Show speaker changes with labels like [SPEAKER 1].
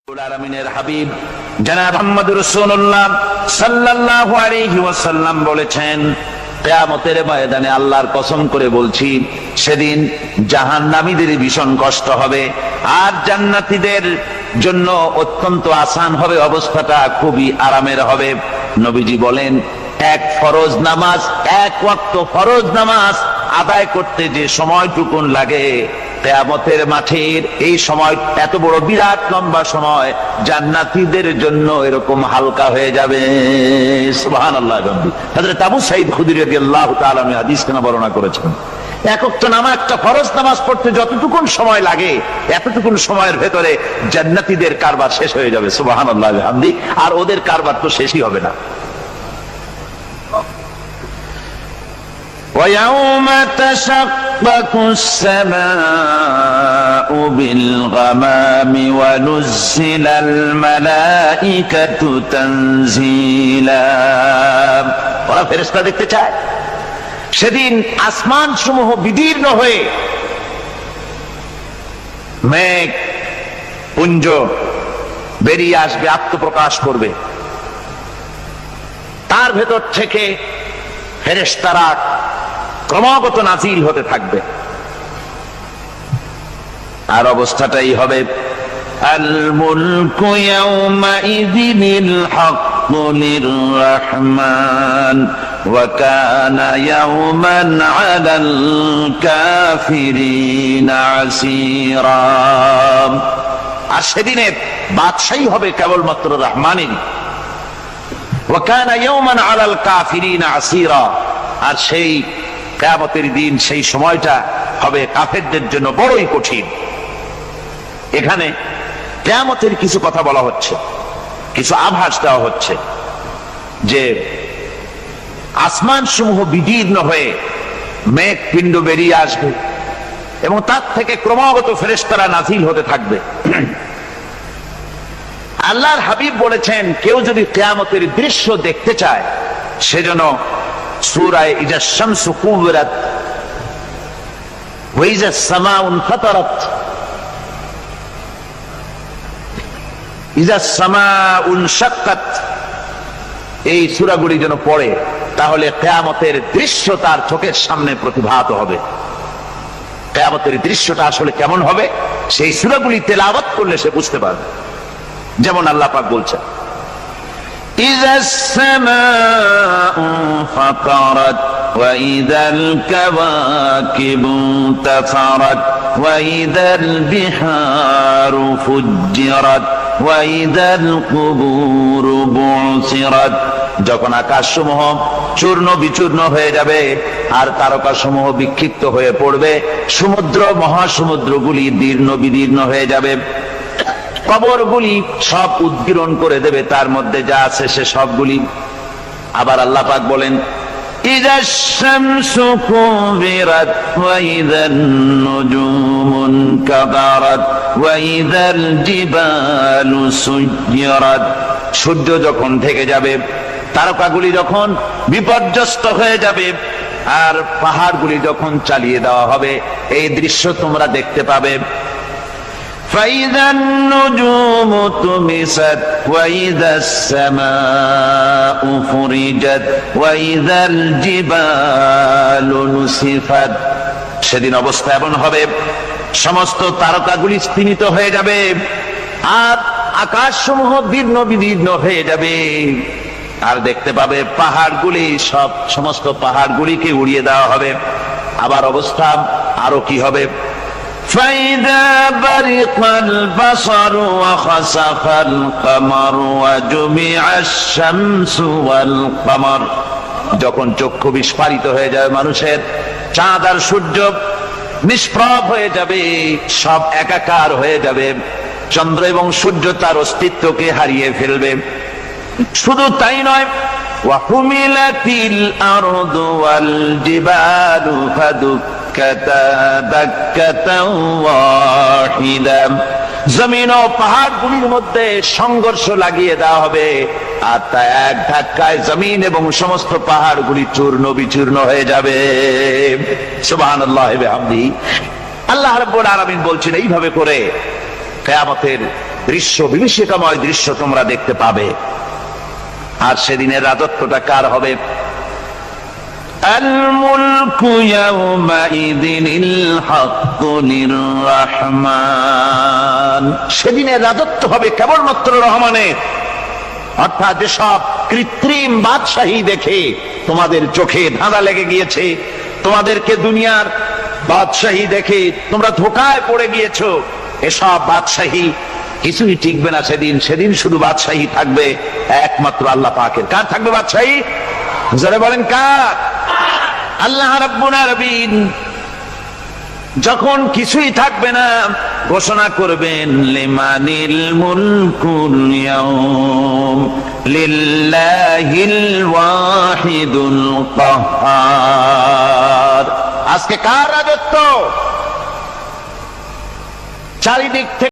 [SPEAKER 1] আলামিনের হাবিব জনাব মুহাম্মদুর রাসূলুল্লাহ সাল্লাল্লাহু আলাইহি ওয়াসাল্লাম বলেছেন, কিয়ামতের ময়দানে আল্লাহর কসম করে বলছি, সেদিন জাহান্নামীদের ভীষণ কষ্ট হবে আর জান্নাতীদের জন্য অত্যন্ত আসান হবে, অবস্থাটা খুবই আরামের হবে। নবীজি বলেন, এক ফরজ নামাজ, এক ওয়াক্ত ফরজ নামাজ আদায় করতে যে সময়টুকুন লাগে, কিয়ামতের মাঠের এই সময় এত বড় বিরাট লম্বা সময় জান্নাতীদের জন্য এরকম হালকা হয়ে যাবে। সুবহানাল্লাহ। হযরত আবু সাঈদ খুদরী রাদিয়াল্লাহু তাআলা হাদিস কেন বর্ণনা করেছেন, এক ওয়াক্ত নামাজ, একটা ফরজ নামাজ পড়তে যতটুকুন সময় লাগে এতটুকুন সময়ের ভেতরে জান্নাতীদের কারবার শেষ হয়ে যাবে। সুবহানাল্লাহ বিহামদি। আর ওদের কারবার তো শেষই হবে না। وَيَوْمَ تَشَقَّقُ السَّمَاءُ بِالْغَمَامِ وَنُزِّلَ الْمَلَائِكَةُ تَنزِيلًا। ওরা ফেরেশতা দেখতে চায়। সেদিন আসমান সমূহ বিদীর্ণ হয়ে মেঘ পুঞ্জ বেরিয়ে আসবে, আত্মপ্রকাশ করবে। তার ভেতর থেকে ফেরেশতারা ক্রমাগত নাজিল হতে থাকবে। আর অবস্থাটাই হবে, আল মুলকু ইয়াউমাইযিনিল হাক্কু লিররহমান ওয়া কানা ইয়াওমান আলাল কাফিরিনা আসীরা। আর সেদিনে বাদশাহী হবে কেবলমাত্র রহমানেরই। ওয়া কানা ইয়াওমান আলাল কাফিরিনা আসীরা। আর সেই কিয়ামতের দিন, সেই সময়টা হবে কাফেরদের জন্য বড়ই কঠিন। এখানে কিয়ামতের কিছু কথা বলা হচ্ছে, কিছু আভাস দেওয়া হচ্ছে যে আসমান সমূহ বিদীর্ণ হয়ে মেঘ পিণ্ড বেরিয়ে আসবে এবং তার থেকে ক্রমাগত ফেরেশতারা নাজিল হতে থাকবে। আল্লাহর হাবিব বলেছেন, কেউ যদি কিয়ামতের দৃশ্য দেখতে চায় সেজন্য সূরা ইজা শামসু কুবিরাত ওয়া ইজা সামাউ ফাতারাত, ইজা সামাউ শাক্কাত, এই সূরাগুলি যেন পড়ে, তাহলে কিয়ামতের দৃশ্য তার চোখের সামনে প্রতিভাত হবে। কিয়ামতের দৃশ্যটা আসলে কেমন হবে সেই সূরাগুলি তেলাওয়াত করলে সে বুঝতে পারবে। যেমন আল্লাহ পাক বলছেন, إذا السماء انفطرت وإذا الكواكب انتثرت وإذا البحار فجرت وإذا القبور بعثرت। যখন আকাশসমূহ চূর্ণ বিচূর্ণ হয়ে যাবে আর তারকাসমূহ বিক্ষিপ্ত হয়ে পড়বে, সমুদ্র মহাসমুদ্রগুলি দীর্ণ বিদীর্ণ হয়ে যাবে, কবরগুলি সব উদ্গীরণ করে দেবে, তার মধ্যে যা আছে সে সবগুলি। আবার আল্লাহ পাক বলেন, ইযাশ শামসু কুবিরাত ওয়া ইযান নুজুমুন কাদারাত ওয়া ইযাল জিবালু সুয়্যিরাত। সূর্য যখন ঢেকে যাবে, তারকাগুলি যখন বিপর্যস্ত হয়ে যাবে আর পাহাড়গুলি যখন চালিয়ে দেওয়া হবে, এই দৃশ্য তোমরা দেখতে পাবে। فإذا النجوم طمست وإذا السماء فرجت وإذا الجبال نسفت। সেদিন অবস্থা এমন হবে, সমস্ত তারকাগুলি স্তিমিত হয়ে যাবে আর আকাশসমূহ দীর্ণ বিদীর্ণ হয়ে যাবে। আর দেখতে পাবে পাহাড়গুলি, সমস্ত পাহাড়গুলিকে উড়িয়ে দেওয়া হবে। আবার অবস্থা আরো কি হবে, فإذا برق البصر وخسف القمر وجمع الشمس والقمر। যখন চক্ষু বিস্ফারিত হয়ে যাবে মানুষের, চাঁদ আর সূর্য নিষ্প্রভ হয়ে যাবে, সব একাকার হয়ে যাবে, চন্দ্র এবং সূর্য তার অস্তিত্বকে হারিয়ে ফেলবে। শুধু তাই নয়, ওয়াহুমিলাতিল আরদু ওয়াল জিবালু ফাদুক্কাতা দাক্কাতাও ওয়াহিদা। জমিন ও পাহাড়গুলির মধ্যে সংঘর্ষ লাগিয়ে দেওয়া হবে আর তা এক ধাক্কায় জমিন এবং সমস্ত পাহাড়গুলি চূর্ণ বিচূর্ণ হয়ে যাবে। সুবহানাল্লাহ ওয়া বিহামদিহি। আল্লাহ রাব্বুল আলামিন বলছেন, এইভাবে করে কিয়ামতের দৃশ্য, বিভীষিকাময় দৃশ্য তোমরা দেখতে পাবে। আর সেদিনের রাজত্বটা কার হবে? আল মুলকু ইয়াউমাইযিনিল হাক্কু লির-রাহমান। সেদিনের রাজত্ব হবে কেবলমাত্র রহমানের। অর্থাৎ যেসব কৃত্রিম বাদশাহী দেখে তোমাদের চোখে ধাঁধা লেগে গিয়েছে, তোমাদেরকে দুনিয়ার বাদশাহী দেখে তোমরা ধোঁকায় পড়ে গিয়েছো, এসব বাদশাহী কিছুই টিকবে না সেদিন। সেদিন শুধু বাদশাহী থাকবে একমাত্র আল্লাহ পাকের। কার থাকবে বাদশাহী? যারা বলেন কার? আল্লাহ রাব্বুল আলামিন যখন কিছুই থাকবে না ঘোষণা করবেন লিমানিল মুলকুল ইয়াউম লিল্লাহিল ওয়াহিদুল কাহ্হার। আজকে কার রাজত্ব? চারিদিক থেকে